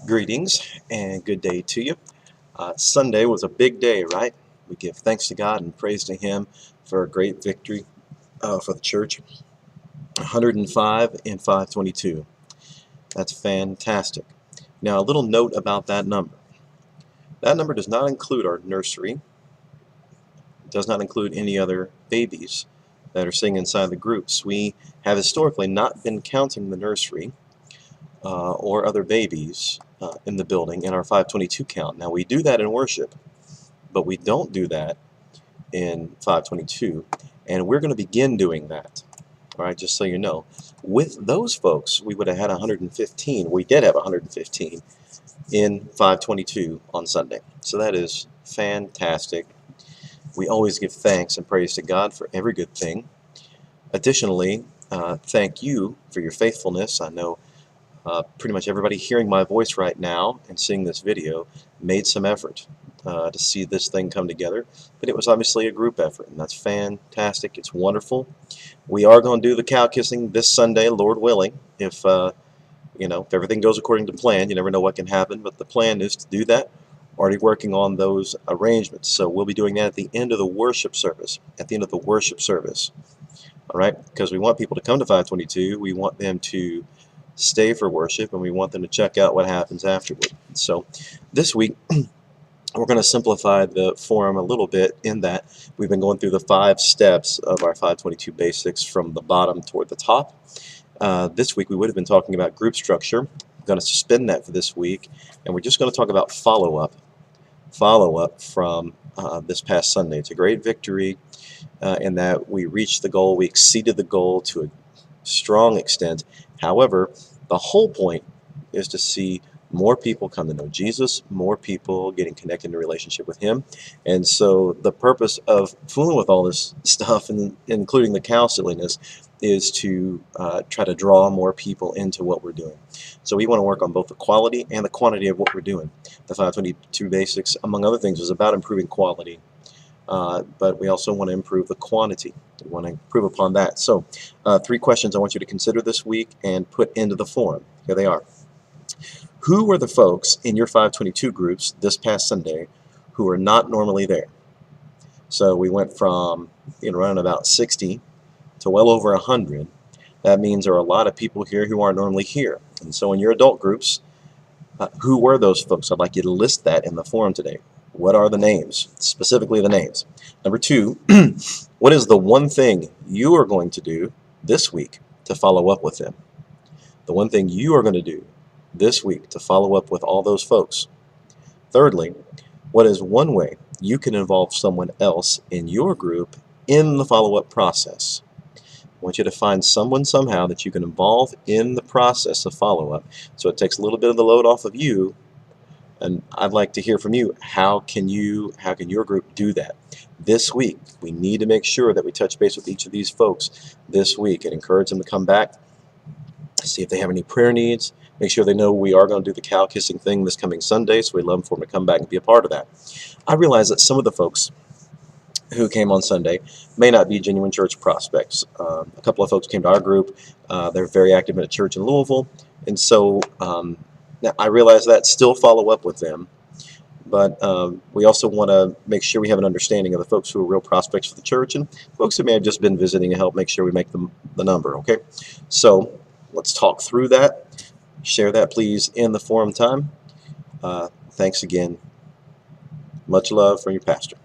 Greetings and good day to you. Sunday was a big day, right? We give thanks to God and praise to Him for a great victory for the church. 105 and 522. That's fantastic. Now, a little note about that number. That number does not include our nursery. It does not include any other babies that are sitting inside the groups. We have historically not been counting the nursery or other babies in the building in our 522 count. Now, we do that in worship, but we don't do that in 522, and we're going to begin doing that. All right, just so you know. With those folks, we would have had 115. We did have 115 in 522 on Sunday. So that is fantastic. We always give thanks and praise to God for every good thing. Additionally, thank you for your faithfulness. I know pretty much everybody hearing my voice right now and seeing this video made some effort to see this thing come together, but it was obviously a group effort, and that's fantastic. It's wonderful. We are going to do the cow kissing this Sunday, Lord willing. If if everything goes according to plan, you never know what can happen, but the plan is to do that. Already working on those arrangements, so we'll be doing that at the end of the worship service. All right, because we want people to come to 522. We want them to stay for worship, and we want them to check out what happens afterward. So this week we're going to simplify the forum a little bit in that we've been going through the 5 steps of our 522 basics from the bottom toward the top. This week we would have been talking about group structure. I'm going to suspend that for this week, and we're just going to talk about follow-up from this past Sunday. It's a great victory in that we reached the goal, we exceeded the goal to a strong extent. However, the whole point is to see more people come to know Jesus, more people getting connected in a relationship with Him. And so the purpose of fooling with all this stuff, and including the cow silliness, is to try to draw more people into what we're doing. So we want to work on both the quality and the quantity of what we're doing. The 522 Basics, among other things, was about improving quality, but we also want to improve the quantity. We want to improve upon that. So 3 questions I want you to consider this week and put into the forum. Here they are. Who were the folks in your 522 groups this past Sunday who are not normally there? So we went from around about 60 to well over 100. That means there are a lot of people here who aren't normally here. And so in your adult groups, who were those folks? I'd like you to list that in the forum today. What are the names? Specifically the names. Number 2, what is the one thing you are going to do this week to follow up with them? The one thing you are going to do this week to follow up with all those folks. Thirdly, what is one way you can involve someone else in your group in the follow-up process? I want you to find someone somehow that you can involve in the process of follow-up, so it takes a little bit of the load off of you. And I'd like to hear from you. How can your group do that? This week, we need to make sure that we touch base with each of these folks this week and encourage them to come back, see if they have any prayer needs, make sure they know we are going to do the cow kissing thing this coming Sunday, so we'd love for them to come back and be a part of that. I realize that some of the folks who came on Sunday may not be genuine church prospects. A couple of folks came to our group. They're very active in a church in Louisville, and so now I realize that. Still follow up with them, but we also want to make sure we have an understanding of the folks who are real prospects for the church and folks who may have just been visiting to help make sure we make the number, okay? So let's talk through that. Share that, please, in the forum time. Thanks again. Much love from your pastor.